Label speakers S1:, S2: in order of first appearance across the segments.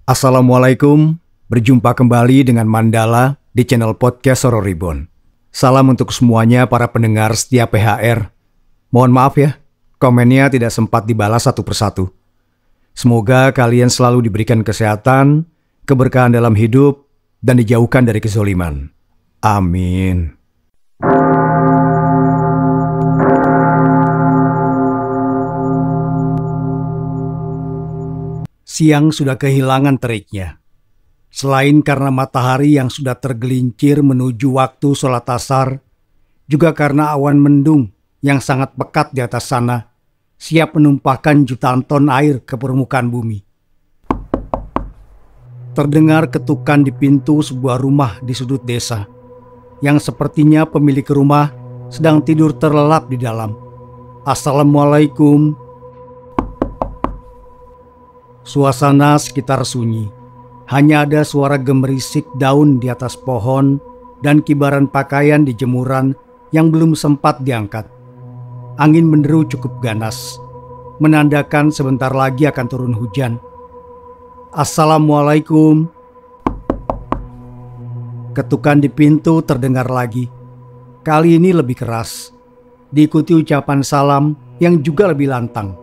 S1: Assalamualaikum, berjumpa kembali dengan Mandala di channel podcast Horror Reborn. Salam untuk semuanya para pendengar setia PHR. Mohon maaf ya, komennya tidak sempat dibalas satu persatu. Semoga kalian selalu diberikan kesehatan, keberkahan dalam hidup, dan dijauhkan dari kezoliman. Amin. Siang sudah kehilangan teriknya. Selain karena matahari yang sudah tergelincir menuju waktu sholat asar, juga karena awan mendung yang sangat pekat di atas sana, siap menumpahkan jutaan ton air ke permukaan bumi. Terdengar ketukan di pintu sebuah rumah di sudut desa, yang sepertinya pemilik rumah sedang tidur terlelap di dalam. Assalamualaikum. Suasana sekitar sunyi. Hanya ada suara gemerisik daun di atas pohon dan kibaran pakaian di jemuran yang belum sempat diangkat. Angin menderu cukup ganas, menandakan sebentar lagi akan turun hujan. Assalamualaikum. Ketukan di pintu terdengar lagi. Kali ini lebih keras, diikuti ucapan salam yang juga lebih lantang.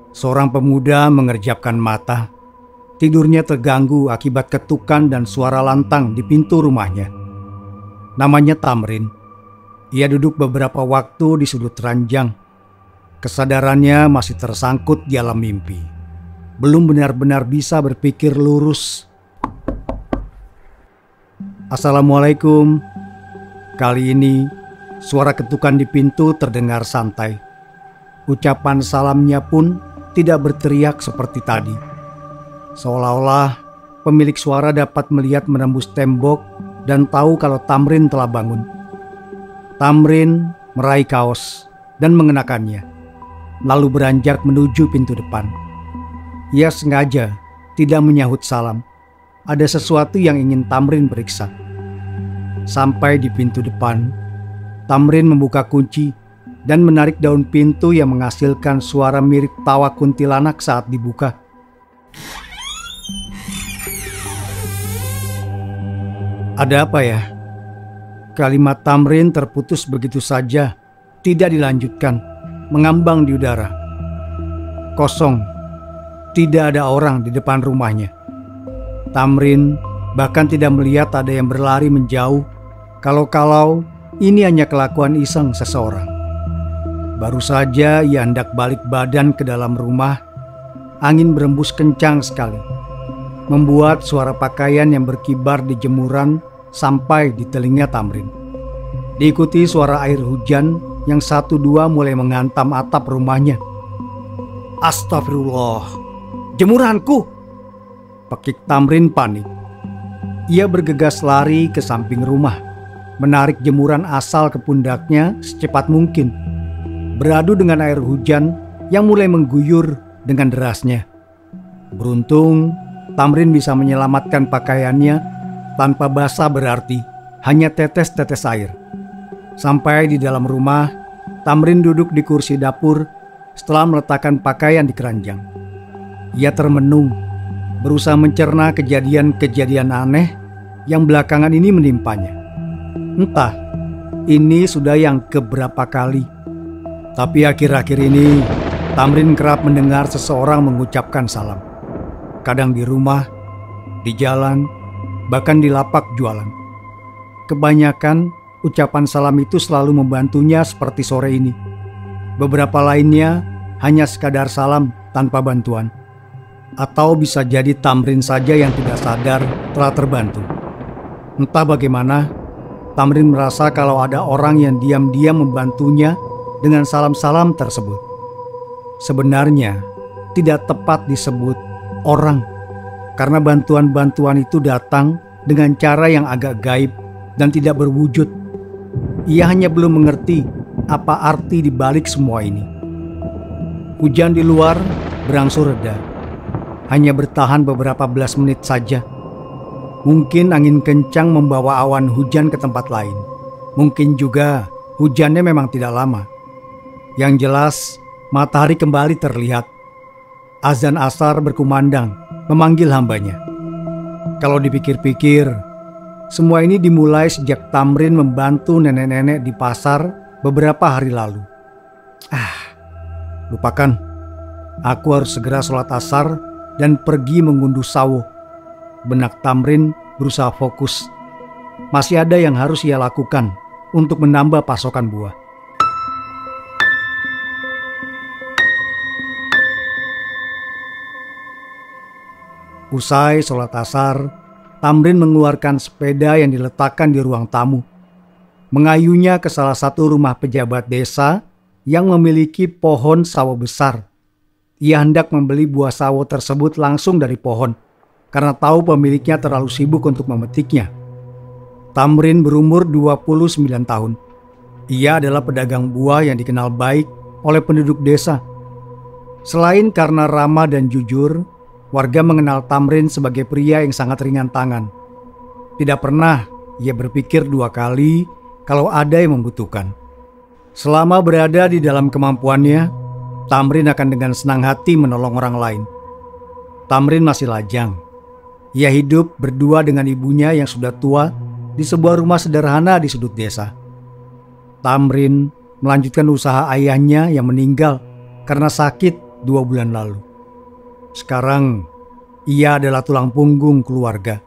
S1: Seorang pemuda mengerjapkan mata. Tidurnya terganggu akibat ketukan dan suara lantang di pintu rumahnya. Namanya Tamrin. Ia duduk beberapa waktu di sudut ranjang. Kesadarannya masih tersangkut di alam mimpi. Belum benar-benar bisa berpikir lurus. Assalamualaikum. Kali ini suara ketukan di pintu terdengar santai. Ucapan salamnya pun tidak berteriak seperti tadi. Seolah-olah pemilik suara dapat melihat menembus tembok dan tahu kalau Tamrin telah bangun. Tamrin meraih kaos dan mengenakannya, lalu beranjak menuju pintu depan. Ia sengaja tidak menyahut salam. Ada sesuatu yang ingin Tamrin periksa. Sampai di pintu depan, Tamrin membuka kunci dan menarik daun pintu yang menghasilkan suara mirip tawa kuntilanak saat dibuka. Ada apa ya? Kalimat Tamrin terputus begitu saja, tidak dilanjutkan, mengambang di udara. Kosong, tidak ada orang di depan rumahnya. Tamrin bahkan tidak melihat ada yang berlari menjauh, kalau ini hanya kelakuan iseng seseorang. Baru saja ia hendak balik badan ke dalam rumah, angin berembus kencang sekali, membuat suara pakaian yang berkibar di jemuran sampai di telinga Tamrin. Diikuti suara air hujan yang satu dua mulai menghantam atap rumahnya. Astagfirullah, jemuranku! Pekik Tamrin panik. Ia bergegas lari ke samping rumah, menarik jemuran asal ke pundaknya secepat mungkin, beradu dengan air hujan yang mulai mengguyur dengan derasnya. Beruntung, Tamrin bisa menyelamatkan pakaiannya tanpa basah berarti, hanya tetes-tetes air. Sampai di dalam rumah, Tamrin duduk di kursi dapur setelah meletakkan pakaian di keranjang. Ia termenung, berusaha mencerna kejadian-kejadian aneh yang belakangan ini menimpanya. Entah, ini sudah yang keberapa kali. Tapi akhir-akhir ini, Tamrin kerap mendengar seseorang mengucapkan salam. Kadang di rumah, di jalan, bahkan di lapak jualan. Kebanyakan ucapan salam itu selalu membantunya seperti sore ini. Beberapa lainnya hanya sekadar salam tanpa bantuan. Atau bisa jadi Tamrin saja yang tidak sadar telah terbantu. Entah bagaimana, Tamrin merasa kalau ada orang yang diam-diam membantunya dengan salam-salam tersebut. Sebenarnya tidak tepat disebut orang, karena bantuan-bantuan itu datang dengan cara yang agak gaib dan tidak berwujud. Ia hanya belum mengerti apa arti dibalik semua ini. Hujan di luar berangsur reda, hanya bertahan beberapa belas menit saja. Mungkin angin kencang membawa awan hujan ke tempat lain. Mungkin juga hujannya memang tidak lama. Yang jelas, matahari kembali terlihat. Azan asar berkumandang memanggil hambanya. Kalau dipikir-pikir, semua ini dimulai sejak Tamrin membantu nenek-nenek di pasar beberapa hari lalu. Lupakan. Aku harus segera sholat asar dan pergi mengunduh sawo. Benak Tamrin berusaha fokus. Masih ada yang harus ia lakukan untuk menambah pasokan buah. Usai sholat asar, Tamrin mengeluarkan sepeda yang diletakkan di ruang tamu, mengayunya ke salah satu rumah pejabat desa yang memiliki pohon sawo besar. Ia hendak membeli buah sawo tersebut langsung dari pohon, karena tahu pemiliknya terlalu sibuk untuk memetiknya. Tamrin berumur 29 tahun. Ia adalah pedagang buah yang dikenal baik oleh penduduk desa. Selain karena ramah dan jujur, warga mengenal Tamrin sebagai pria yang sangat ringan tangan. Tidak pernah ia berpikir dua kali kalau ada yang membutuhkan. Selama berada di dalam kemampuannya, Tamrin akan dengan senang hati menolong orang lain. Tamrin masih lajang. Ia hidup berdua dengan ibunya yang sudah tua di sebuah rumah sederhana di sudut desa. Tamrin melanjutkan usaha ayahnya yang meninggal karena sakit 2 bulan lalu. Sekarang, ia adalah tulang punggung keluarga.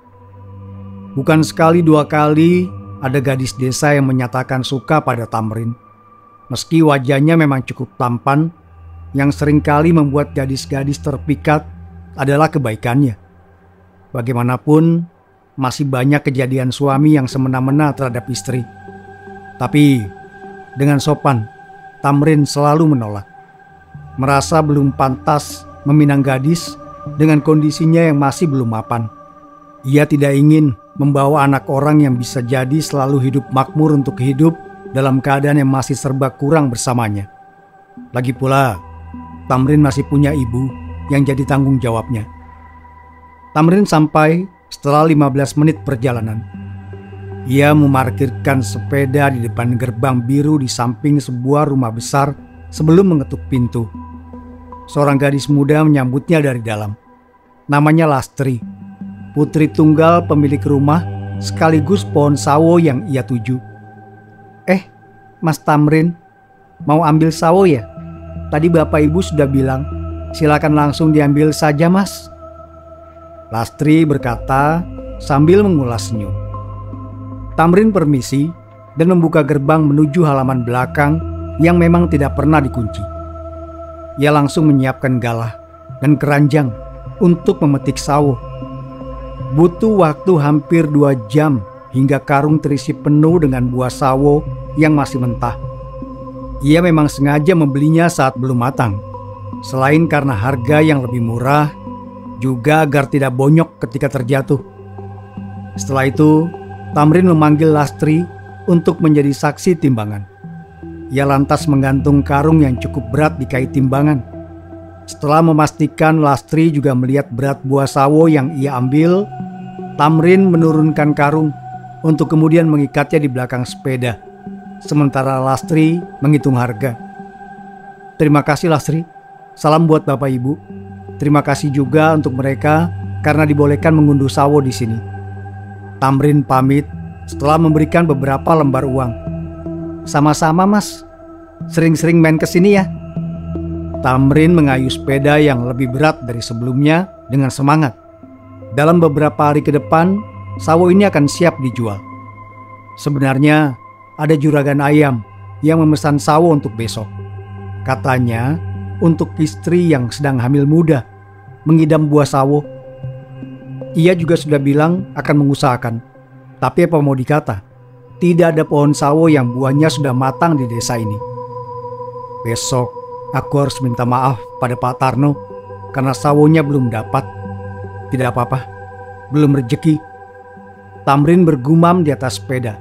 S1: Bukan sekali dua kali ada gadis desa yang menyatakan suka pada Tamrin. Meski wajahnya memang cukup tampan, yang seringkali membuat gadis-gadis terpikat adalah kebaikannya. Bagaimanapun, masih banyak kejadian suami yang semena-mena terhadap istri. Tapi, dengan sopan, Tamrin selalu menolak. Merasa belum pantas meminang gadis dengan kondisinya yang masih belum mapan. Ia tidak ingin membawa anak orang yang bisa jadi selalu hidup makmur untuk hidup dalam keadaan yang masih serba kurang bersamanya. Lagi pula, Tamrin masih punya ibu yang jadi tanggung jawabnya. Tamrin sampai setelah 15 menit perjalanan. Ia memarkirkan sepeda di depan gerbang biru di samping sebuah rumah besar sebelum mengetuk pintu. Seorang gadis muda menyambutnya dari dalam. Namanya Lastri, putri tunggal pemilik rumah sekaligus pohon sawo yang ia tuju. Mas Tamrin, mau ambil sawo ya? Tadi bapak ibu sudah bilang, silakan langsung diambil saja mas. Lastri berkata sambil mengulas senyum. Tamrin permisi dan membuka gerbang menuju halaman belakang yang memang tidak pernah dikunci. Ia langsung menyiapkan galah dan keranjang untuk memetik sawo. Butuh waktu hampir 2 jam hingga karung terisi penuh dengan buah sawo yang masih mentah. Ia memang sengaja membelinya saat belum matang. Selain karena harga yang lebih murah, juga agar tidak bonyok ketika terjatuh. Setelah itu, Tamrin memanggil Lastri untuk menjadi saksi timbangan. Ia lantas menggantung karung yang cukup berat di kait timbangan. Setelah memastikan Lastri juga melihat berat buah sawo yang ia ambil, Tamrin menurunkan karung untuk kemudian mengikatnya di belakang sepeda. Sementara Lastri menghitung harga. Terima kasih Lastri. Salam buat Bapak Ibu. Terima kasih juga untuk mereka karena dibolehkan mengunduh sawo di sini. Tamrin pamit setelah memberikan beberapa lembar uang. Sama-sama mas, sering-sering main kesini ya. Tamrin mengayuh sepeda yang lebih berat dari sebelumnya dengan semangat. Dalam beberapa hari ke depan, sawo ini akan siap dijual. Sebenarnya ada juragan ayam yang memesan sawo untuk besok. Katanya untuk istri yang sedang hamil muda mengidam buah sawo. Ia juga sudah bilang akan mengusahakan. Tapi apa mau dikata, tidak ada pohon sawo yang buahnya sudah matang di desa ini. Besok aku harus minta maaf pada Pak Tarno karena sawonya belum dapat. Tidak apa-apa, belum rezeki. Tamrin bergumam di atas sepeda.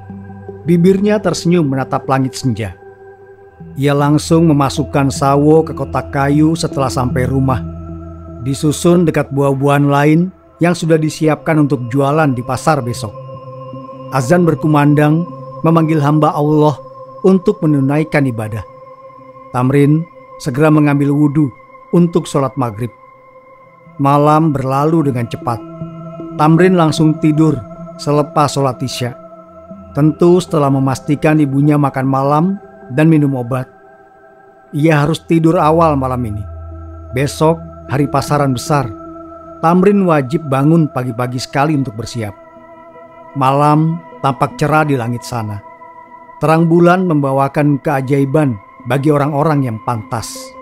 S1: Bibirnya tersenyum menatap langit senja. Ia langsung memasukkan sawo ke kotak kayu setelah sampai rumah. Disusun dekat buah-buahan lain yang sudah disiapkan untuk jualan di pasar besok. Azan berkumandang memanggil hamba Allah untuk menunaikan ibadah. Tamrin segera mengambil wudhu untuk sholat maghrib. Malam berlalu dengan cepat. Tamrin langsung tidur selepas sholat Isya. Tentu setelah memastikan ibunya makan malam dan minum obat. Ia harus tidur awal malam ini. Besok hari pasaran besar. Tamrin wajib bangun pagi-pagi sekali untuk bersiap. Malam tampak cerah di langit sana. Terang bulan membawakan keajaiban bagi orang-orang yang pantas.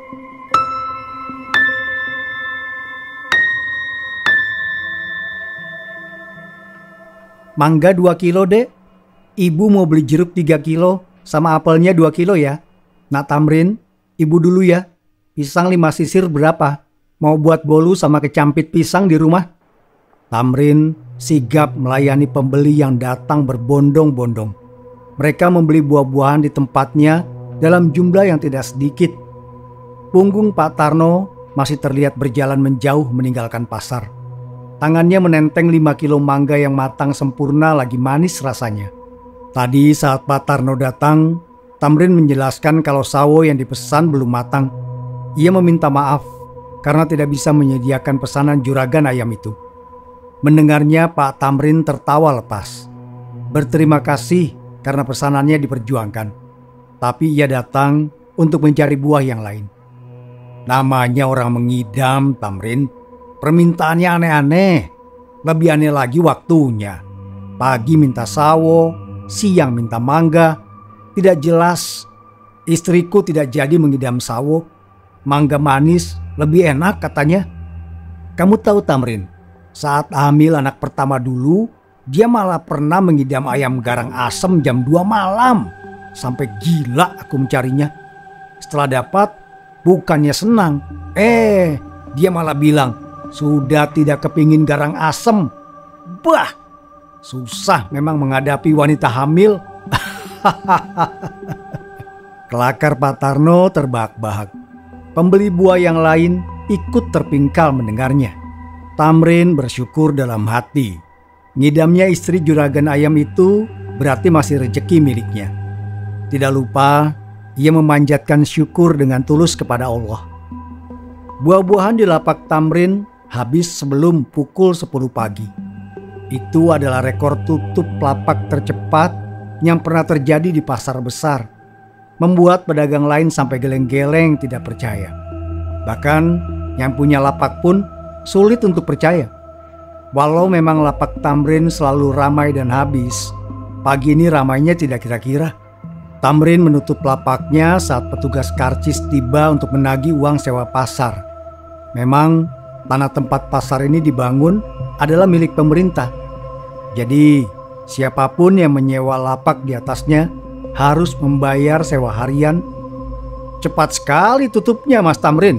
S1: Mangga 2 kilo, Dek. Ibu mau beli jeruk 3 kilo sama apelnya 2 kilo ya. Nak Tamrin, ibu dulu ya. Pisang 5 sisir berapa? Mau buat bolu sama kecampit pisang di rumah? Tamrin sigap melayani pembeli yang datang berbondong-bondong. Mereka membeli buah-buahan di tempatnya dalam jumlah yang tidak sedikit. Punggung Pak Tarno masih terlihat berjalan menjauh meninggalkan pasar. Tangannya menenteng 5 kilo mangga yang matang sempurna lagi manis rasanya. Tadi saat Pak Tarno datang, Tamrin menjelaskan kalau sawo yang dipesan belum matang. Ia meminta maaf karena tidak bisa menyediakan pesanan juragan ayam itu. Mendengarnya Pak Tamrin tertawa lepas. Berterima kasih karena pesanannya diperjuangkan. Tapi ia datang untuk mencari buah yang lain. Namanya orang mengidam, Tamrin. Permintaannya aneh-aneh. Lebih aneh lagi waktunya. Pagi minta sawo, siang minta mangga. Tidak jelas. Istriku tidak jadi mengidam sawo. Mangga manis lebih enak katanya. Kamu tahu Tamrin, saat hamil anak pertama dulu, dia malah pernah mengidam ayam garang asem jam 2 malam. Sampai gila aku mencarinya. Setelah dapat, bukannya senang. Dia malah bilang, sudah tidak kepingin garang asem. Bah, susah memang menghadapi wanita hamil. Kelakar Pak Tarno terbahak-bahak. Pembeli buah yang lain ikut terpingkal mendengarnya. Tamrin bersyukur dalam hati. Ngidamnya istri juragan ayam itu berarti masih rezeki miliknya. Tidak lupa, ia memanjatkan syukur dengan tulus kepada Allah. Buah-buahan di lapak Tamrin habis sebelum pukul 10 pagi. Itu adalah rekor tutup lapak tercepat yang pernah terjadi di pasar besar. Membuat pedagang lain sampai geleng-geleng tidak percaya. Bahkan yang punya lapak pun sulit untuk percaya. Walau memang lapak Tamrin selalu ramai dan habis, pagi ini ramainya tidak kira-kira. Tamrin menutup lapaknya saat petugas karcis tiba untuk menagih uang sewa pasar. Memang tanah tempat pasar ini dibangun adalah milik pemerintah. Jadi siapapun yang menyewa lapak di atasnya harus membayar sewa harian. Cepat sekali tutupnya Mas Tamrin.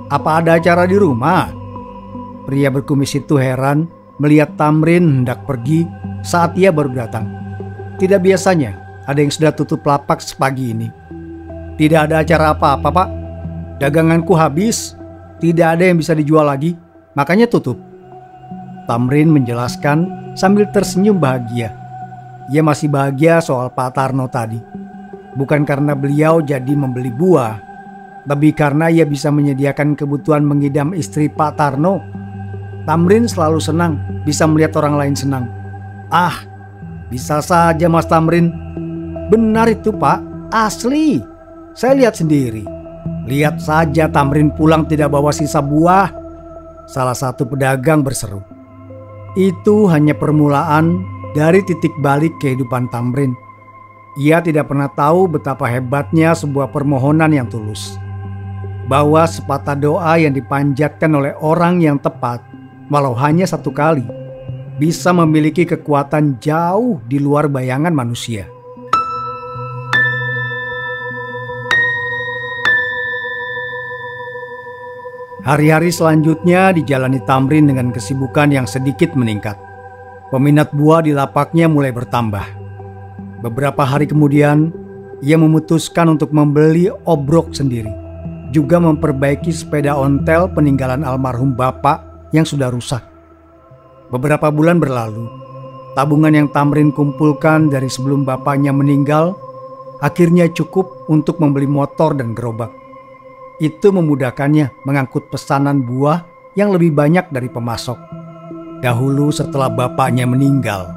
S1: Apa ada acara di rumah? Pria berkumis itu heran melihat Tamrin hendak pergi saat ia baru datang. Tidak biasanya ada yang sudah tutup lapak sepagi ini. Tidak ada acara apa-apa, Pak. Daganganku habis. Tidak ada yang bisa dijual lagi, makanya tutup. Tamrin menjelaskan sambil tersenyum bahagia. Ia masih bahagia soal Pak Tarno tadi. Bukan karena beliau jadi membeli buah, tapi karena ia bisa menyediakan kebutuhan mengidam istri Pak Tarno. Tamrin selalu senang bisa melihat orang lain senang. Bisa saja Mas Tamrin. Benar itu Pak, asli. Saya lihat sendiri. Lihat saja Tamrin pulang tidak bawa sisa buah. Salah satu pedagang berseru. Itu hanya permulaan dari titik balik kehidupan Tamrin. Ia tidak pernah tahu betapa hebatnya sebuah permohonan yang tulus. Bahwa sepatah doa yang dipanjatkan oleh orang yang tepat, walau hanya satu kali, bisa memiliki kekuatan jauh di luar bayangan manusia. Hari-hari selanjutnya dijalani Tamrin dengan kesibukan yang sedikit meningkat. Peminat buah di lapaknya mulai bertambah. Beberapa hari kemudian, ia memutuskan untuk membeli obrok sendiri. Juga memperbaiki sepeda ontel peninggalan almarhum bapak yang sudah rusak. Beberapa bulan berlalu, tabungan yang Tamrin kumpulkan dari sebelum bapaknya meninggal akhirnya cukup untuk membeli motor dan gerobak. Itu memudahkannya mengangkut pesanan buah yang lebih banyak dari pemasok. Dahulu setelah bapaknya meninggal,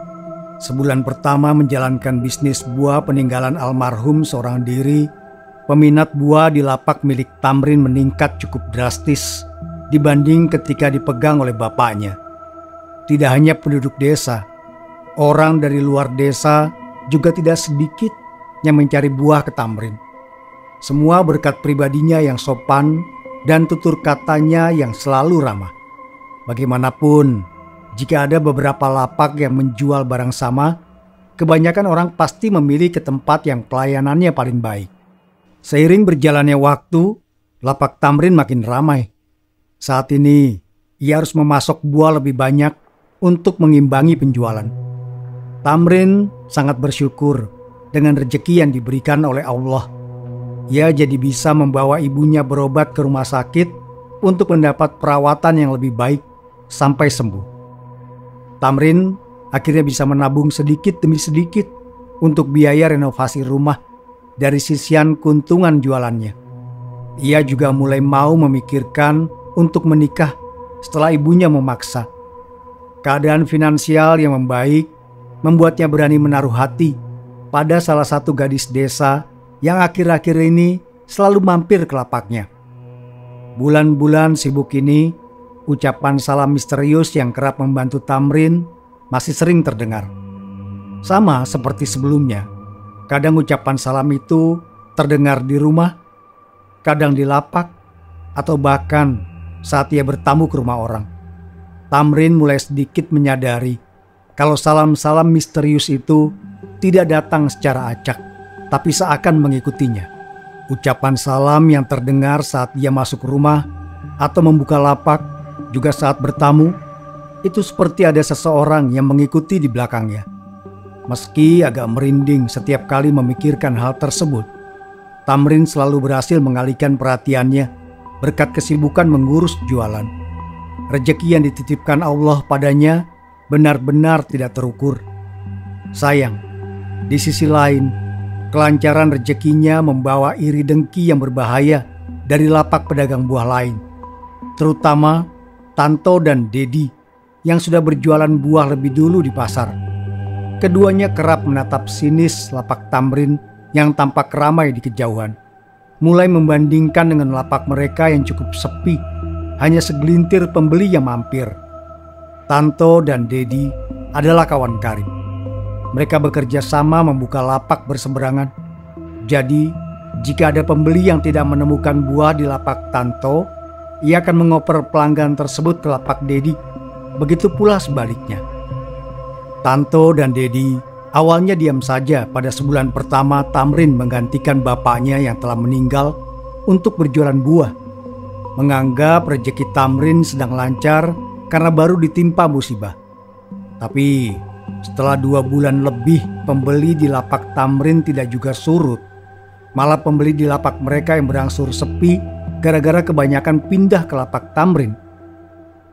S1: sebulan pertama menjalankan bisnis buah peninggalan almarhum seorang diri, peminat buah di lapak milik Tamrin meningkat cukup drastis dibanding ketika dipegang oleh bapaknya. Tidak hanya penduduk desa, orang dari luar desa juga tidak sedikit yang mencari buah ke Tamrin. Semua berkat pribadinya yang sopan dan tutur katanya yang selalu ramah. Bagaimanapun, jika ada beberapa lapak yang menjual barang sama, kebanyakan orang pasti memilih ke tempat yang pelayanannya paling baik. Seiring berjalannya waktu, lapak Tamrin makin ramai. Saat ini, ia harus memasok buah lebih banyak untuk mengimbangi penjualan. Tamrin sangat bersyukur dengan rezeki yang diberikan oleh Allah. Ia jadi bisa membawa ibunya berobat ke rumah sakit untuk mendapat perawatan yang lebih baik sampai sembuh. Tamrin akhirnya bisa menabung sedikit demi sedikit untuk biaya renovasi rumah dari sisian keuntungan jualannya. Ia juga mulai mau memikirkan untuk menikah setelah ibunya memaksa. Keadaan finansial yang membaik membuatnya berani menaruh hati pada salah satu gadis desa yang akhir-akhir ini selalu mampir ke lapaknya. Bulan-bulan sibuk ini, ucapan salam misterius yang kerap membantu Tamrin masih sering terdengar. Sama seperti sebelumnya, kadang ucapan salam itu terdengar di rumah, kadang di lapak, atau bahkan saat ia bertamu ke rumah orang. Tamrin mulai sedikit menyadari kalau salam-salam misterius itu tidak datang secara acak, tapi seakan mengikutinya. Ucapan salam yang terdengar saat dia masuk rumah atau membuka lapak, juga saat bertamu, itu seperti ada seseorang yang mengikuti di belakangnya. Meski agak merinding setiap kali memikirkan hal tersebut, Tamrin selalu berhasil mengalihkan perhatiannya berkat kesibukan mengurus jualan. Rezeki yang dititipkan Allah padanya benar-benar tidak terukur. Sayang, di sisi lain, kelancaran rezekinya membawa iri dengki yang berbahaya dari lapak pedagang buah lain, terutama Tanto dan Dedi yang sudah berjualan buah lebih dulu di pasar. Keduanya kerap menatap sinis lapak Tamrin yang tampak ramai di kejauhan, mulai membandingkan dengan lapak mereka yang cukup sepi, hanya segelintir pembeli yang mampir. Tanto dan Dedi adalah kawan karib. Mereka bekerja sama membuka lapak berseberangan. Jadi, jika ada pembeli yang tidak menemukan buah di lapak Tanto, ia akan mengoper pelanggan tersebut ke lapak Dedi. Begitu pula sebaliknya. Tanto dan Dedi awalnya diam saja pada sebulan pertama Tamrin menggantikan bapaknya yang telah meninggal untuk berjualan buah. Menganggap rezeki Tamrin sedang lancar karena baru ditimpa musibah. Tapi setelah 2 bulan lebih pembeli di lapak Tamrin tidak juga surut. Malah pembeli di lapak mereka yang berangsur sepi gara-gara kebanyakan pindah ke lapak Tamrin.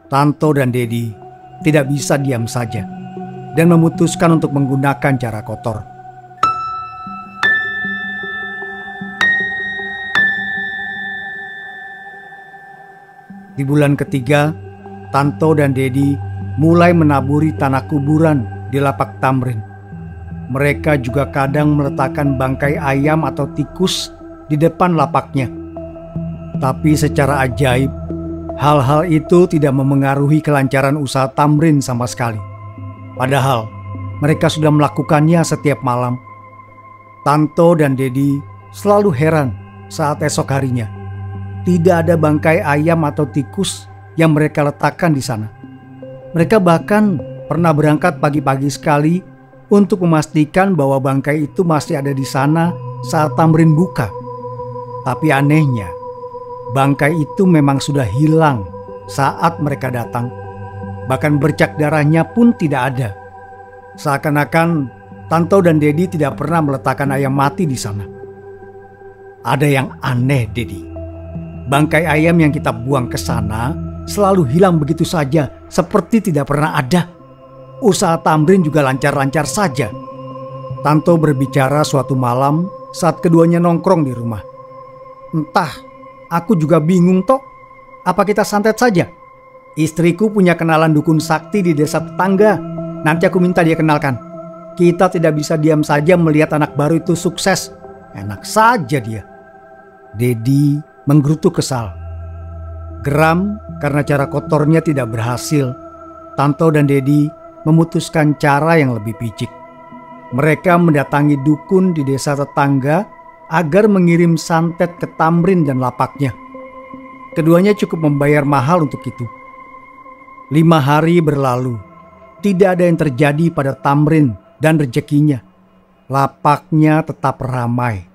S1: Tanto dan Dedi tidak bisa diam saja dan memutuskan untuk menggunakan cara kotor. Di bulan ketiga, Tanto dan Dedi mulai menaburi tanah kuburan di lapak Tamrin. Mereka juga kadang meletakkan bangkai ayam atau tikus di depan lapaknya. Tapi secara ajaib, hal-hal itu tidak memengaruhi kelancaran usaha Tamrin sama sekali. Padahal mereka sudah melakukannya setiap malam. Tanto dan Dedi selalu heran saat esok harinya tidak ada bangkai ayam atau tikus yang mereka letakkan di sana. Mereka bahkan pernah berangkat pagi-pagi sekali untuk memastikan bahwa bangkai itu masih ada di sana saat Tamrin buka. Tapi anehnya, bangkai itu memang sudah hilang saat mereka datang. Bahkan bercak darahnya pun tidak ada. Seakan-akan Tanto dan Dedi tidak pernah meletakkan ayam mati di sana. Ada yang aneh, Dedi. Bangkai ayam yang kita buang ke sana selalu hilang begitu saja, seperti tidak pernah ada. Usaha Tamrin juga lancar-lancar saja. Tanto berbicara suatu malam saat keduanya nongkrong di rumah. Entah, aku juga bingung toh. Apa kita santet saja? Istriku punya kenalan dukun sakti di desa tetangga. Nanti aku minta dia kenalkan. Kita tidak bisa diam saja melihat anak baru itu sukses. Enak saja dia. Dedi menggerutu kesal. Geram karena cara kotornya tidak berhasil, Tanto dan Dedi memutuskan cara yang lebih picik. Mereka mendatangi dukun di desa tetangga agar mengirim santet ke Tamrin dan lapaknya. Keduanya cukup membayar mahal untuk itu. 5 hari berlalu, tidak ada yang terjadi pada Tamrin dan rezekinya. Lapaknya tetap ramai.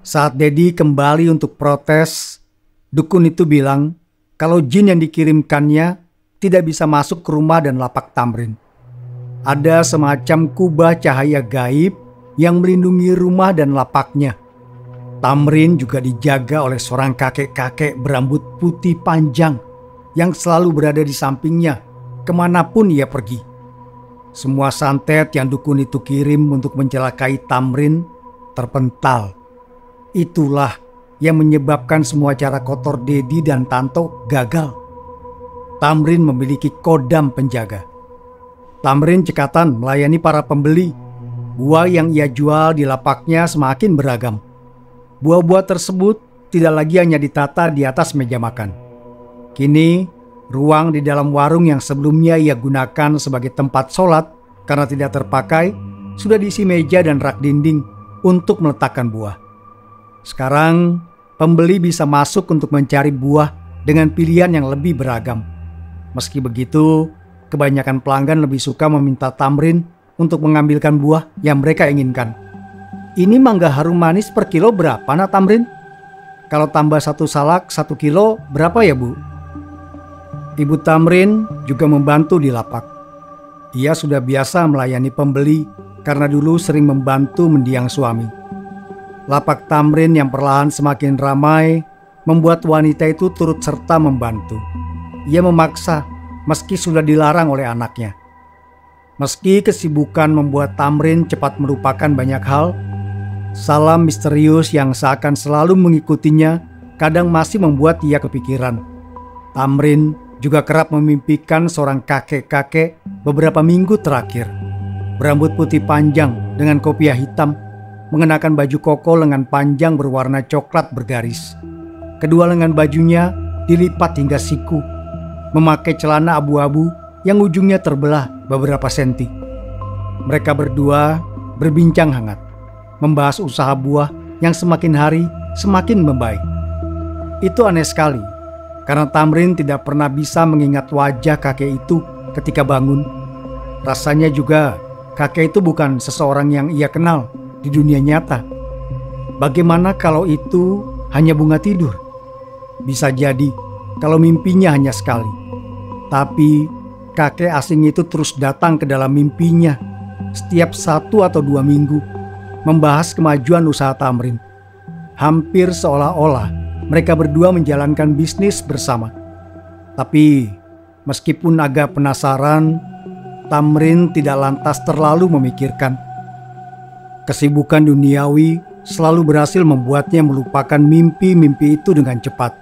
S1: Saat Dedi kembali untuk protes, dukun itu bilang kalau jin yang dikirimkannya tidak bisa masuk ke rumah dan lapak Tamrin. Ada semacam kubah cahaya gaib yang melindungi rumah dan lapaknya. Tamrin juga dijaga oleh seorang kakek-kakek berambut putih panjang yang selalu berada di sampingnya kemanapun ia pergi. Semua santet yang dukun itu kirim untuk mencelakai Tamrin terpental. Itulah yang menyebabkan semua cara kotor Dedi dan Tanto gagal. Tamrin memiliki kodam penjaga. Tamrin cekatan melayani para pembeli. Buah yang ia jual di lapaknya semakin beragam. Buah-buah tersebut tidak lagi hanya ditata di atas meja makan. Kini, ruang di dalam warung yang sebelumnya ia gunakan sebagai tempat sholat karena tidak terpakai, sudah diisi meja dan rak dinding untuk meletakkan buah. Sekarang, pembeli bisa masuk untuk mencari buah dengan pilihan yang lebih beragam. Meski begitu, kebanyakan pelanggan lebih suka meminta Tamrin untuk mengambilkan buah yang mereka inginkan. Ini mangga harum manis per kilo berapa, nak Tamrin? Kalau tambah 1 salak 1 kilo berapa ya, Bu? Ibu Tamrin juga membantu di lapak. Ia sudah biasa melayani pembeli karena dulu sering membantu mendiang suami. Lapak Tamrin yang perlahan semakin ramai membuat wanita itu turut serta membantu. Ia memaksa meski sudah dilarang oleh anaknya. Meski kesibukan membuat Tamrin cepat melupakan banyak hal, salam misterius yang seakan selalu mengikutinya kadang masih membuat ia kepikiran. Tamrin juga kerap memimpikan seorang kakek-kakek beberapa minggu terakhir. Berambut putih panjang dengan kopiah hitam, mengenakan baju koko lengan panjang berwarna coklat bergaris. Kedua lengan bajunya dilipat hingga siku, memakai celana abu-abu yang ujungnya terbelah beberapa senti. Mereka berdua berbincang hangat, membahas usaha buah yang semakin hari semakin membaik. Itu aneh sekali, karena Tamrin tidak pernah bisa mengingat wajah kakek itu ketika bangun. Rasanya juga kakek itu bukan seseorang yang ia kenal di dunia nyata. Bagaimana kalau itu hanya bunga tidur? Bisa jadi kalau mimpinya hanya sekali. Tapi kakek asing itu terus datang ke dalam mimpinya setiap 1 atau 2 minggu, membahas kemajuan usaha Tamrin. Hampir seolah-olah mereka berdua menjalankan bisnis bersama. Tapi meskipun agak penasaran, Tamrin tidak lantas terlalu memikirkan. Kesibukan duniawi selalu berhasil membuatnya melupakan mimpi-mimpi itu dengan cepat.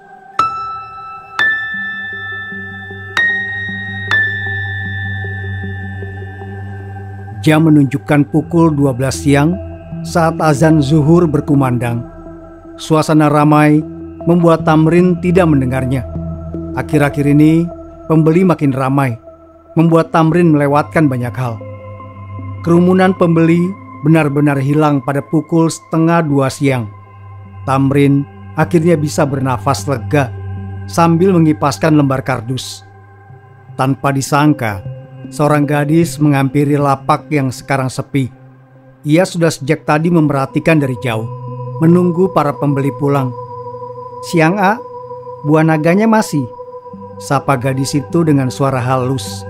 S1: Jam menunjukkan pukul 12 siang saat azan zuhur berkumandang. Suasana ramai membuat Tamrin tidak mendengarnya. Akhir-akhir ini pembeli makin ramai, membuat Tamrin melewatkan banyak hal. Kerumunan pembeli benar-benar hilang pada pukul 1:30 siang. Tamrin akhirnya bisa bernafas lega sambil mengipaskan lembar kardus. Tanpa disangka, seorang gadis menghampiri lapak yang sekarang sepi. Ia sudah sejak tadi memerhatikan dari jauh, menunggu para pembeli pulang. "Siang, A, buah naganya masih?" sapa gadis itu dengan suara halus.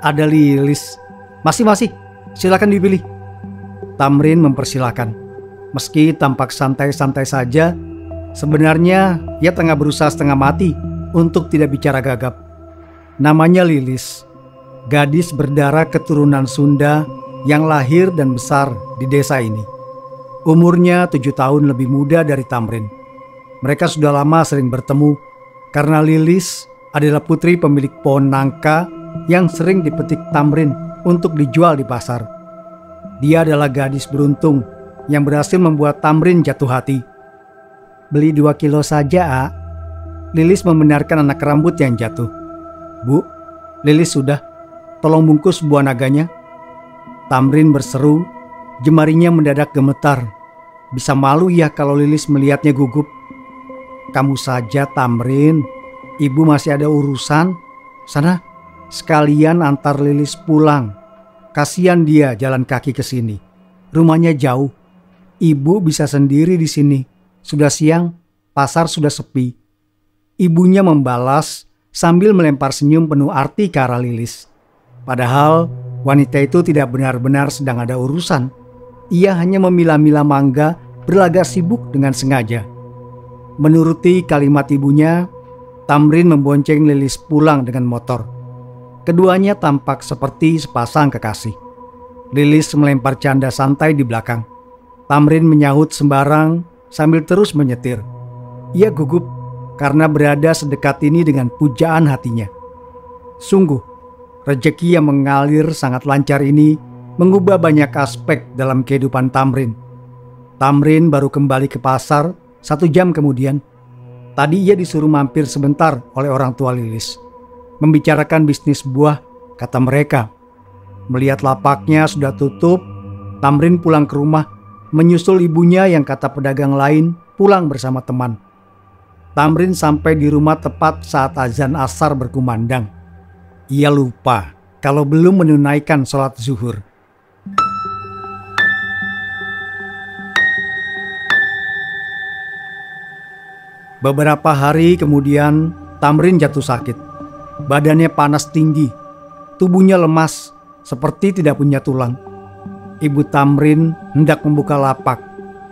S1: Ada Lilis. Masih, silakan dipilih." Tamrin mempersilahkan. Meski tampak santai-santai saja, sebenarnya ia tengah berusaha setengah mati untuk tidak bicara gagap. Namanya Lilis, gadis berdarah keturunan Sunda yang lahir dan besar di desa ini. Umurnya 7 tahun lebih muda dari Tamrin. Mereka sudah lama sering bertemu karena Lilis adalah putri pemilik pohon nangka yang sering dipetik Tamrin untuk dijual di pasar. Dia adalah gadis beruntung yang berhasil membuat Tamrin jatuh hati. "Beli 2 kilo saja, A." Lilis membenarkan anak rambut yang jatuh. "Bu, Lilis sudah. Tolong bungkus buah naganya." Tamrin berseru, jemarinya mendadak gemetar. Bisa malu ya kalau Lilis melihatnya gugup. "Kamu saja, Tamrin. Ibu masih ada urusan. Sana, sekalian antar Lilis pulang. Kasihan dia jalan kaki ke sini. Rumahnya jauh. Ibu bisa sendiri di sini. Sudah siang, pasar sudah sepi." Ibunya membalas sambil melempar senyum penuh arti ke arah Lilis. Padahal wanita itu tidak benar-benar sedang ada urusan. Ia hanya memilah-milah mangga berlagak sibuk dengan sengaja. Menuruti kalimat ibunya, Tamrin membonceng Lilis pulang dengan motor. Keduanya tampak seperti sepasang kekasih. Lilis melempar canda santai di belakang. Tamrin menyahut sembarang sambil terus menyetir. Ia gugup karena berada sedekat ini dengan pujaan hatinya. Sungguh, rezeki yang mengalir sangat lancar ini mengubah banyak aspek dalam kehidupan Tamrin. Tamrin baru kembali ke pasar 1 jam kemudian. Tadi ia disuruh mampir sebentar oleh orang tua Lilis. Membicarakan bisnis buah, kata mereka. Melihat lapaknya sudah tutup, Tamrin pulang ke rumah, menyusul ibunya yang kata pedagang lain pulang bersama teman. Tamrin sampai di rumah tepat saat azan asar berkumandang. Ia lupa kalau belum menunaikan sholat zuhur. Beberapa hari kemudian, Tamrin jatuh sakit. Badannya panas tinggi, tubuhnya lemas, seperti tidak punya tulang. Ibu Tamrin hendak membuka lapak,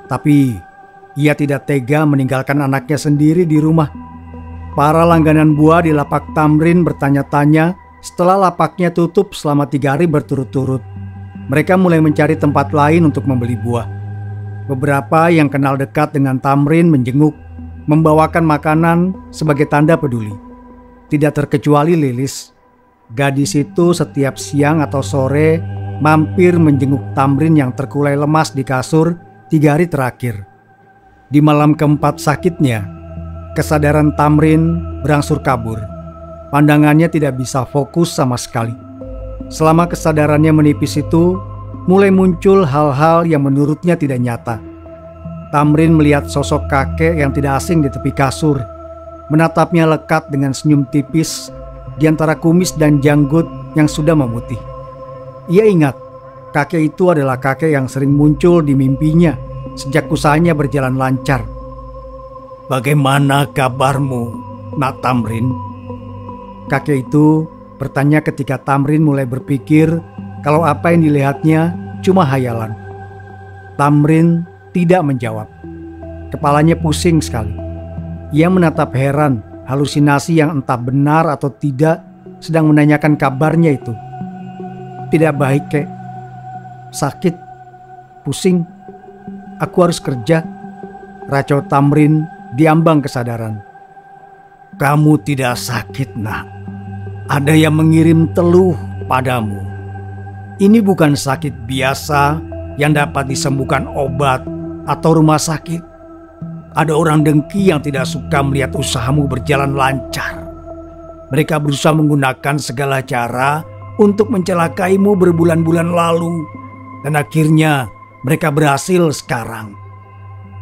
S1: tapi ia tidak tega meninggalkan anaknya sendiri di rumah. Para langganan buah di lapak Tamrin bertanya-tanya setelah lapaknya tutup selama 3 hari berturut-turut. Mereka mulai mencari tempat lain untuk membeli buah. Beberapa yang kenal dekat dengan Tamrin menjenguk, membawakan makanan sebagai tanda peduli. Tidak terkecuali Lilis. Gadis itu setiap siang atau sore mampir menjenguk Tamrin yang terkulai lemas di kasur 3 hari terakhir. Di malam keempat sakitnya, kesadaran Tamrin berangsur kabur. Pandangannya tidak bisa fokus sama sekali. Selama kesadarannya menipis itu, mulai muncul hal-hal yang menurutnya tidak nyata. Tamrin melihat sosok kakek yang tidak asing di tepi kasur, menatapnya lekat dengan senyum tipis di antara kumis dan janggut yang sudah memutih. Ia ingat, kakek itu adalah kakek yang sering muncul di mimpinya sejak usahanya berjalan lancar. "Bagaimana kabarmu, Nak Tamrin?" Kakek itu bertanya ketika Tamrin mulai berpikir kalau apa yang dilihatnya cuma hayalan. Tamrin tidak menjawab. Kepalanya pusing sekali. Ia menatap heran halusinasi yang entah benar atau tidak sedang menanyakan kabarnya itu. "Tidak baik, Kek. Sakit. Pusing. Aku harus kerja." Racau Tamrin diambang kesadaran. "Kamu tidak sakit, Nak. Ada yang mengirim teluh padamu. Ini bukan sakit biasa yang dapat disembuhkan obat atau rumah sakit. Ada orang dengki yang tidak suka melihat usahamu berjalan lancar. Mereka berusaha menggunakan segala cara untuk mencelakaimu berbulan-bulan lalu, dan akhirnya mereka berhasil sekarang."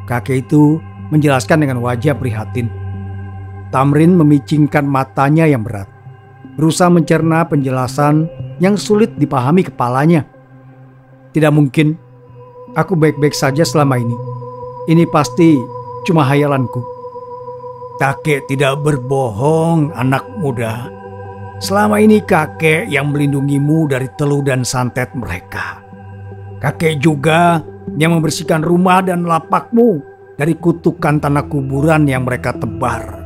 S1: Kakek itu menjelaskan dengan wajah prihatin. Tamrin memicingkan matanya yang berat, berusaha mencerna penjelasan yang sulit dipahami kepalanya. "Tidak mungkin. Aku baik-baik saja selama ini. Ini pasti cuma hayalanku." "Kakek tidak berbohong, anak muda. Selama ini kakek yang melindungimu dari teluh dan santet mereka. Kakek juga yang membersihkan rumah dan lapakmu dari kutukan tanah kuburan yang mereka tebar.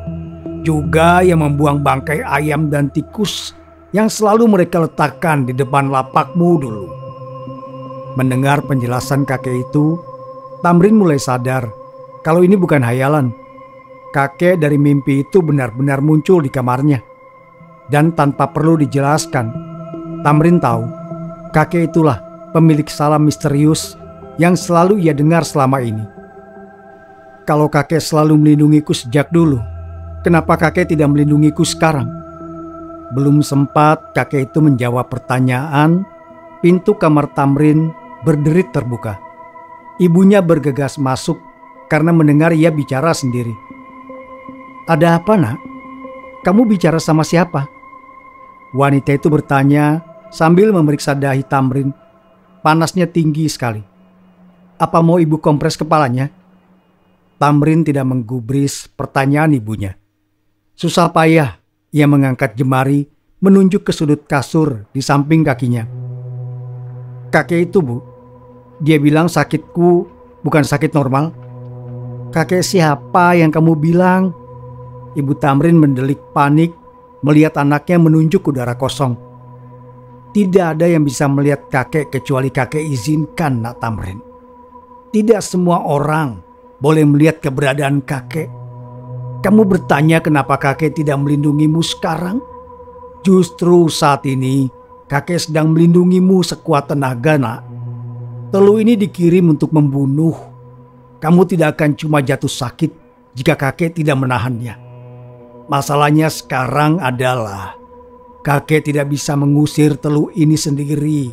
S1: Juga yang membuang bangkai ayam dan tikus yang selalu mereka letakkan di depan lapakmu dulu." Mendengar penjelasan kakek itu, Tamrin mulai sadar kalau ini bukan hayalan. Kakek dari mimpi itu benar-benar muncul di kamarnya. Dan tanpa perlu dijelaskan, Tamrin tahu kakek itulah pemilik salam misterius yang selalu ia dengar selama ini. Kalau kakek selalu melindungiku sejak dulu, kenapa kakek tidak melindungiku sekarang? Belum sempat kakek itu menjawab pertanyaan, pintu kamar Tamrin berderit terbuka. Ibunya bergegas masuk karena mendengar ia bicara sendiri. "Ada apa, Nak? Kamu bicara sama siapa?" Wanita itu bertanya sambil memeriksa dahi Tamrin. Panasnya tinggi sekali. "Apa mau ibu kompres kepalanya?" Tamrin tidak menggubris pertanyaan ibunya. Susah payah ia mengangkat jemari menunjuk ke sudut kasur di samping kakinya. "Kakek itu, Bu. Dia bilang sakitku bukan sakit normal." "Kakek siapa yang kamu bilang?" Ibu Tamrin mendelik panik melihat anaknya menunjuk udara kosong. "Tidak ada yang bisa melihat kakek kecuali kakek izinkan, Nak Tamrin. Tidak semua orang boleh melihat keberadaan kakek. Kamu bertanya kenapa kakek tidak melindungimu sekarang? Justru saat ini kakek sedang melindungimu sekuat tenaga, Nak. Telu ini dikirim untuk membunuh. Kamu tidak akan cuma jatuh sakit jika kakek tidak menahannya. Masalahnya sekarang adalah kakek tidak bisa mengusir telu ini sendiri.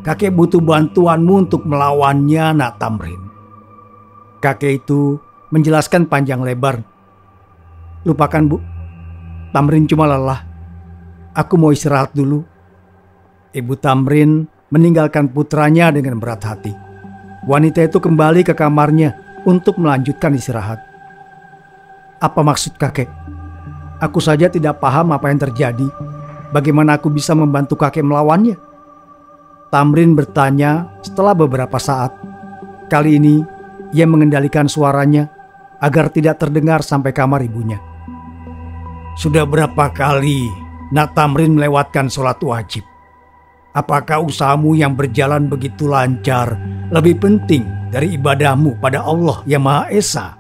S1: Kakek butuh bantuanmu untuk melawannya, Nak Tamrin." Kakek itu menjelaskan panjang lebar. "Lupakan, Bu. Tamrin cuma lelah. Aku mau istirahat dulu." Ibu Tamrin meninggalkan putranya dengan berat hati. Wanita itu kembali ke kamarnya untuk melanjutkan istirahat. "Apa maksud kakek? Aku saja tidak paham apa yang terjadi. Bagaimana aku bisa membantu kakek melawannya?" Tamrin bertanya setelah beberapa saat. Kali ini ia mengendalikan suaranya agar tidak terdengar sampai kamar ibunya. "Sudah berapa kali Nak Tamrin melewatkan sholat wajib? Apakah usahamu yang berjalan begitu lancar lebih penting dari ibadahmu pada Allah yang Maha Esa?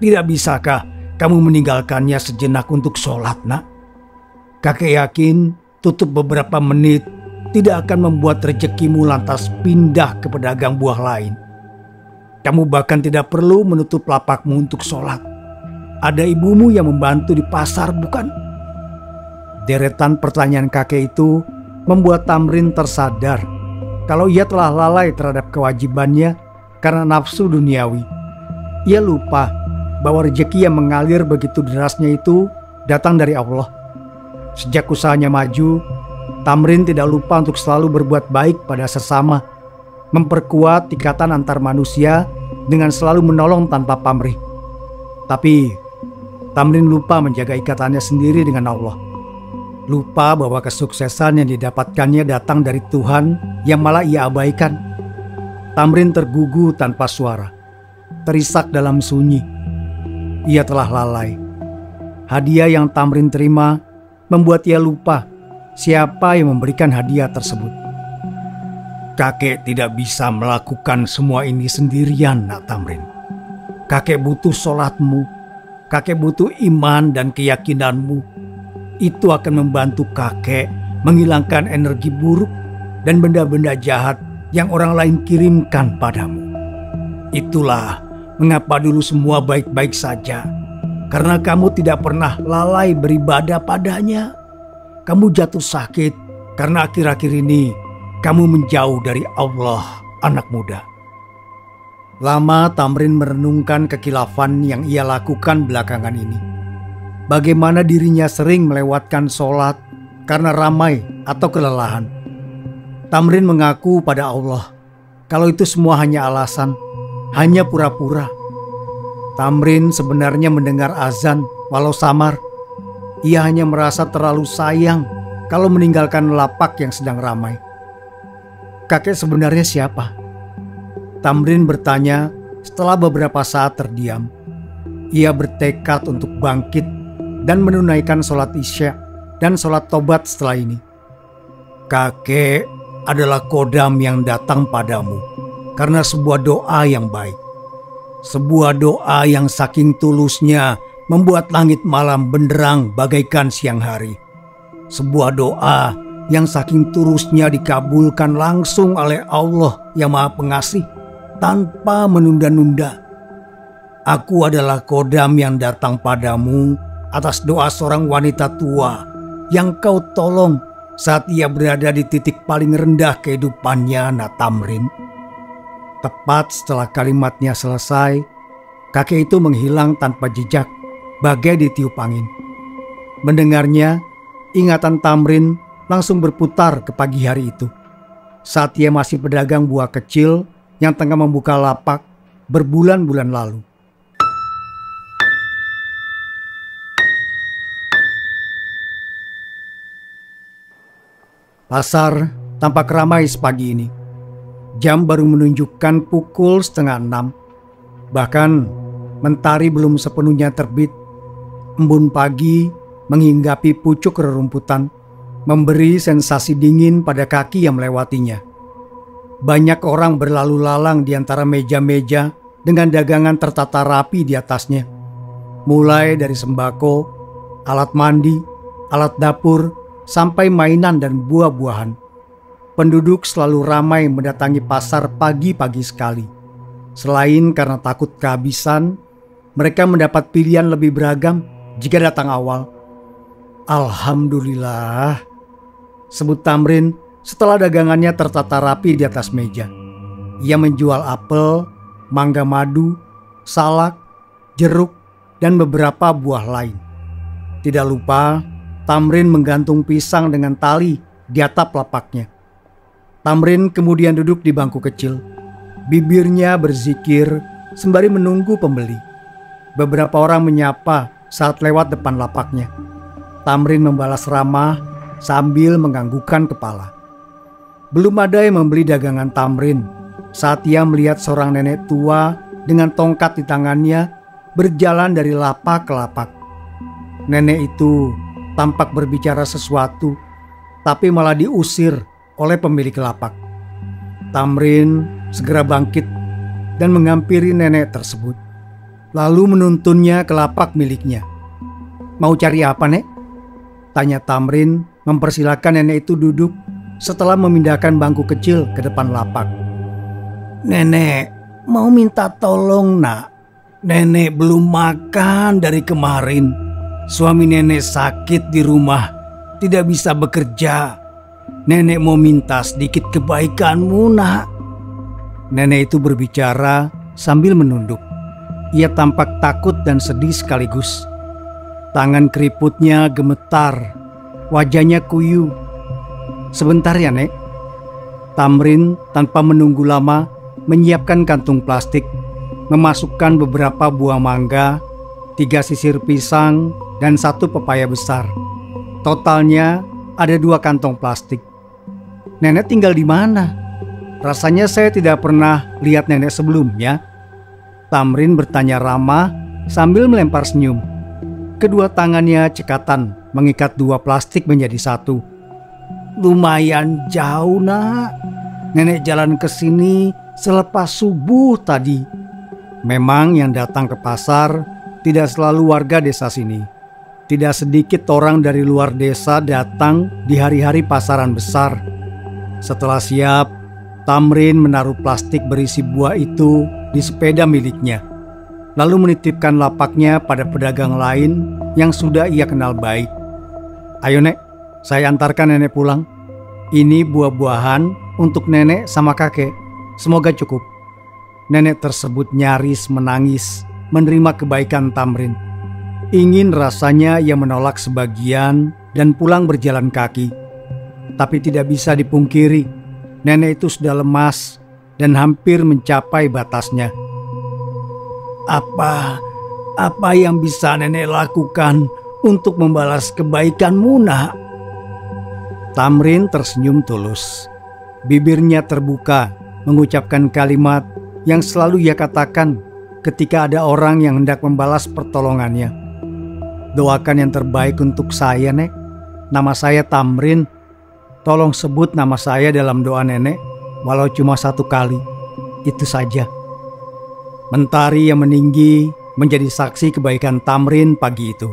S1: Tidak bisakah kamu meninggalkannya sejenak untuk sholat, Nak? Kakek yakin tutup beberapa menit tidak akan membuat rezekimu lantas pindah ke pedagang buah lain. Kamu bahkan tidak perlu menutup lapakmu untuk sholat. Ada ibumu yang membantu di pasar, bukan?" Deretan pertanyaan kakek itu membuat Tamrin tersadar kalau ia telah lalai terhadap kewajibannya karena nafsu duniawi. Ia lupa bahwa rezeki yang mengalir begitu derasnya itu datang dari Allah. Sejak usahanya maju, Tamrin tidak lupa untuk selalu berbuat baik pada sesama, memperkuat ikatan antar manusia dengan selalu menolong tanpa pamrih. Tapi Tamrin lupa menjaga ikatannya sendiri dengan Allah. Lupa bahwa kesuksesan yang didapatkannya datang dari Tuhan yang malah ia abaikan. Tamrin tergugu tanpa suara, terisak dalam sunyi. Ia telah lalai. Hadiah yang Tamrin terima membuat ia lupa siapa yang memberikan hadiah tersebut. "Kakek tidak bisa melakukan semua ini sendirian, Nak Tamrin. Kakek butuh sholatmu, kakek butuh iman dan keyakinanmu. Itu akan membantu kakek menghilangkan energi buruk dan benda-benda jahat yang orang lain kirimkan padamu. Itulah mengapa dulu semua baik-baik saja, karena kamu tidak pernah lalai beribadah padanya. Kamu jatuh sakit karena akhir-akhir ini kamu menjauh dari Allah, anak muda." Lama Tamrin merenungkan kekilafan yang ia lakukan belakangan ini. Bagaimana dirinya sering melewatkan sholat karena ramai atau kelelahan. Tamrin mengaku pada Allah kalau itu semua hanya alasan, hanya pura-pura. Tamrin sebenarnya mendengar azan walau samar. Ia hanya merasa terlalu sayang kalau meninggalkan lapak yang sedang ramai. "Kakek sebenarnya siapa?" Tamrin bertanya setelah beberapa saat terdiam. Ia bertekad untuk bangkit dan menunaikan sholat isya dan sholat tobat setelah ini. "Kakek adalah kodam yang datang padamu karena sebuah doa yang baik. Sebuah doa yang saking tulusnya membuat langit malam benderang bagaikan siang hari. Sebuah doa yang saking tulusnya dikabulkan langsung oleh Allah yang Maha Pengasih tanpa menunda-nunda. Aku adalah kodam yang datang padamu atas doa seorang wanita tua yang kau tolong saat ia berada di titik paling rendah kehidupannya, Nak Tamrin. Tepat setelah kalimatnya selesai, kakek itu menghilang tanpa jejak, bagai ditiup angin. Mendengarnya, ingatan Tamrin langsung berputar ke pagi hari itu, saat ia masih pedagang buah kecil yang tengah membuka lapak berbulan-bulan lalu. Pasar tampak ramai sepagi ini. Jam baru menunjukkan pukul 5:30. Bahkan mentari belum sepenuhnya terbit. Embun pagi menghinggapi pucuk rerumputan, memberi sensasi dingin pada kaki yang melewatinya. Banyak orang berlalu lalang di antara meja-meja dengan dagangan tertata rapi di atasnya. Mulai dari sembako, alat mandi, alat dapur, sampai mainan dan buah-buahan. Penduduk selalu ramai mendatangi pasar pagi-pagi sekali. Selain karena takut kehabisan, mereka mendapat pilihan lebih beragam jika datang awal. Alhamdulillah, sebut Tamrin setelah dagangannya tertata rapi di atas meja. Ia menjual apel, mangga madu, salak, jeruk, dan beberapa buah lain. Tidak lupa, Tamrin menggantung pisang dengan tali di atap lapaknya. Tamrin kemudian duduk di bangku kecil. Bibirnya berzikir sembari menunggu pembeli. Beberapa orang menyapa saat lewat depan lapaknya. Tamrin membalas ramah sambil menganggukkan kepala. Belum ada yang membeli dagangan Tamrin saat ia melihat seorang nenek tua dengan tongkat di tangannya berjalan dari lapak ke lapak. Nenek itu tampak berbicara sesuatu, tapi malah diusir oleh pemilik lapak. Tamrin segera bangkit dan menghampiri nenek tersebut, lalu menuntunnya ke lapak miliknya. "Mau cari apa, Nek?" tanya Tamrin, mempersilahkan nenek itu duduk setelah memindahkan bangku kecil ke depan lapak. "Nenek mau minta tolong, Nak. Nenek belum makan dari kemarin. Suami nenek sakit di rumah, tidak bisa bekerja. Nenek mau minta sedikit kebaikanmu, Nak." Nenek itu berbicara sambil menunduk. Ia tampak takut dan sedih sekaligus. Tangan keriputnya gemetar, wajahnya kuyu. "Sebentar ya, Nek." Tamrin tanpa menunggu lama menyiapkan kantung plastik, memasukkan beberapa buah mangga, 3 sisir pisang, dan 1 pepaya besar. Totalnya ada 2 kantong plastik. "Nenek tinggal di mana? Rasanya saya tidak pernah lihat nenek sebelumnya." Tamrin bertanya ramah sambil melempar senyum. Kedua tangannya cekatan mengikat 2 plastik menjadi 1. "Lumayan jauh, Nak. Nenek jalan ke sini selepas subuh tadi." Memang yang datang ke pasar tidak selalu warga desa sini. Tidak sedikit orang dari luar desa datang di hari-hari pasaran besar. Setelah siap, Tamrin menaruh plastik berisi buah itu di sepeda miliknya, lalu menitipkan lapaknya pada pedagang lain yang sudah ia kenal baik. "Ayo, Nek, saya antarkan nenek pulang. Ini buah-buahan untuk nenek sama kakek. Semoga cukup." Nenek tersebut nyaris menangis menerima kebaikan Tamrin. Ingin rasanya ia menolak sebagian dan pulang berjalan kaki. Tapi tidak bisa dipungkiri, nenek itu sudah lemas dan hampir mencapai batasnya. Apa yang bisa nenek lakukan untuk membalas kebaikanmu, Nak?" Tamrin tersenyum tulus. Bibirnya terbuka mengucapkan kalimat yang selalu ia katakan ketika ada orang yang hendak membalas pertolongannya. "Doakan yang terbaik untuk saya, Nek. Nama saya Tamrin. Tolong sebut nama saya dalam doa nenek, walau cuma 1 kali. Itu saja." Mentari yang meninggi menjadi saksi kebaikan Tamrin pagi itu.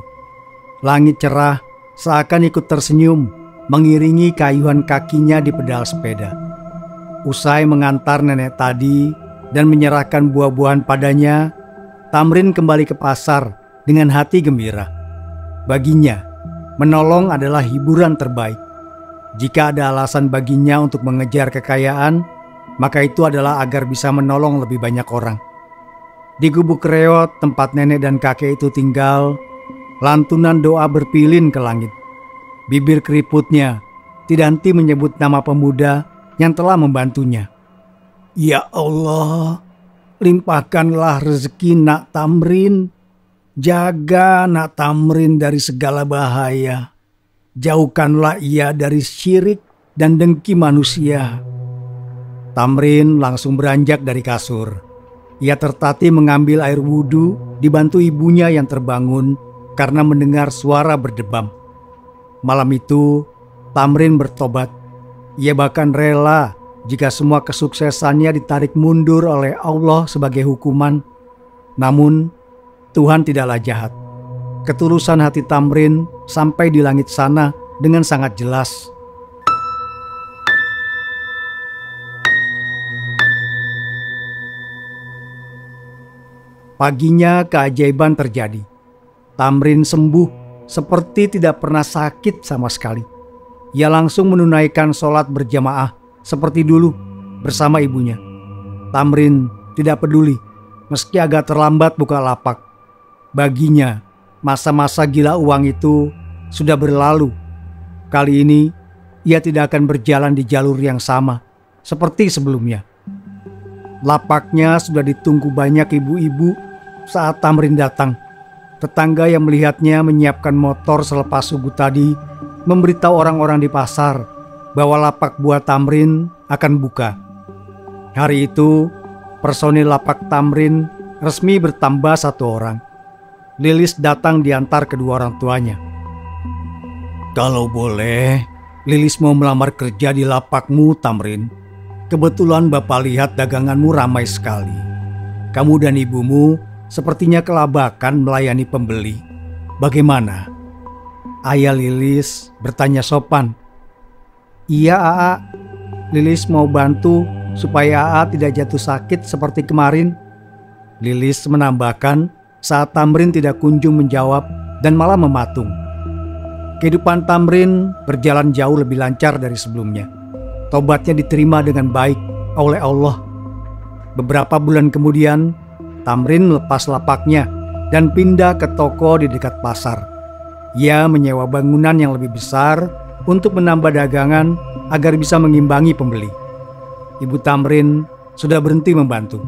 S1: Langit cerah seakan ikut tersenyum mengiringi kayuhan kakinya di pedal sepeda. Usai mengantar nenek tadi dan menyerahkan buah-buahan padanya, Tamrin kembali ke pasar dengan hati gembira. Baginya, menolong adalah hiburan terbaik. Jika ada alasan baginya untuk mengejar kekayaan, maka itu adalah agar bisa menolong lebih banyak orang. Di gubuk reot tempat nenek dan kakek itu tinggal, lantunan doa berpilin ke langit. Bibir keriputnya tidak henti menyebut nama pemuda yang telah membantunya. Ya Allah, limpahkanlah rezeki nak Tamrin. Jaga nak Tamrin dari segala bahaya. Jauhkanlah ia dari syirik dan dengki manusia. Tamrin langsung beranjak dari kasur. Ia tertatih mengambil air wudhu, dibantu ibunya yang terbangun karena mendengar suara berdebam. Malam itu, Tamrin bertobat. Ia bahkan rela jika semua kesuksesannya ditarik mundur oleh Allah sebagai hukuman. Namun, Tuhan tidaklah jahat. Ketulusan hati Tamrin sampai di langit sana dengan sangat jelas. Paginya keajaiban terjadi. Tamrin sembuh seperti tidak pernah sakit sama sekali. Ia langsung menunaikan sholat berjamaah seperti dulu bersama ibunya. Tamrin tidak peduli meski agak terlambat buka lapak. Baginya, masa-masa gila uang itu sudah berlalu. Kali ini, ia tidak akan berjalan di jalur yang sama seperti sebelumnya. Lapaknya sudah ditunggu banyak ibu-ibu saat Tamrin datang. Tetangga yang melihatnya menyiapkan motor selepas subuh tadi memberitahu orang-orang di pasar bahwa lapak buah Tamrin akan buka. Hari itu, personil lapak Tamrin resmi bertambah 1 orang. Lilis datang diantar kedua orang tuanya. Kalau boleh, Lilis mau melamar kerja di lapakmu, Tamrin. Kebetulan Bapak lihat daganganmu ramai sekali. Kamu dan ibumu sepertinya kelabakan melayani pembeli. Bagaimana? Ayah Lilis bertanya sopan. Iya, Aa. Lilis mau bantu supaya Aa tidak jatuh sakit seperti kemarin. Lilis menambahkan saat Tamrin tidak kunjung menjawab dan malah mematung. Kehidupan Tamrin berjalan jauh lebih lancar dari sebelumnya. Tobatnya diterima dengan baik oleh Allah. Beberapa bulan kemudian, Tamrin melepas lapaknya dan pindah ke toko di dekat pasar. Ia menyewa bangunan yang lebih besar untuk menambah dagangan agar bisa mengimbangi pembeli. Ibu Tamrin sudah berhenti membantu.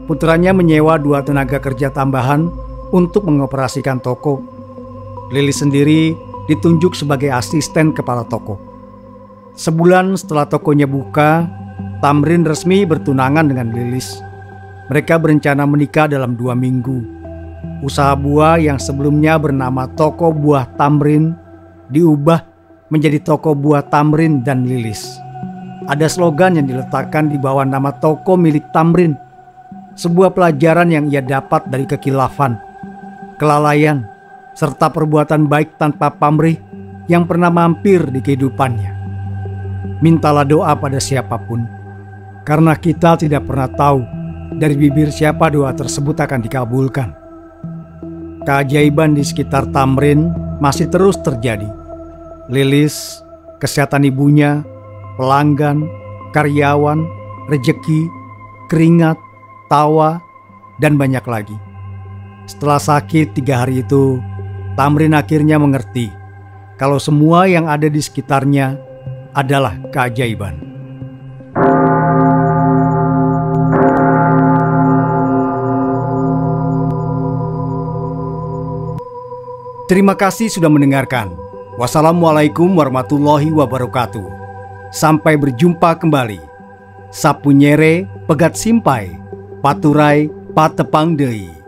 S1: Putranya menyewa 2 tenaga kerja tambahan untuk mengoperasikan toko. Lilis sendiri ditunjuk sebagai asisten kepala toko. Sebulan setelah tokonya buka, Tamrin resmi bertunangan dengan Lilis. Mereka berencana menikah dalam 2 minggu. Usaha buah yang sebelumnya bernama Toko Buah Tamrin diubah menjadi Toko Buah Tamrin dan Lilis. Ada slogan yang diletakkan di bawah nama toko milik Tamrin. Sebuah pelajaran yang ia dapat dari kekilafan, kelalaian, serta perbuatan baik tanpa pamrih yang pernah mampir di kehidupannya. Mintalah doa pada siapapun, karena kita tidak pernah tahu dari bibir siapa doa tersebut akan dikabulkan. Keajaiban di sekitar Tamrin masih terus terjadi. Lilis, kesehatan ibunya, pelanggan, karyawan, rejeki, keringat, tawa, dan banyak lagi. Setelah sakit 3 hari itu, Tamrin akhirnya mengerti kalau semua yang ada di sekitarnya adalah keajaiban. Terima kasih sudah mendengarkan. Wassalamualaikum warahmatullahi wabarakatuh. Sampai berjumpa kembali. Sapunyere pegat simpai, paturai patepang deui.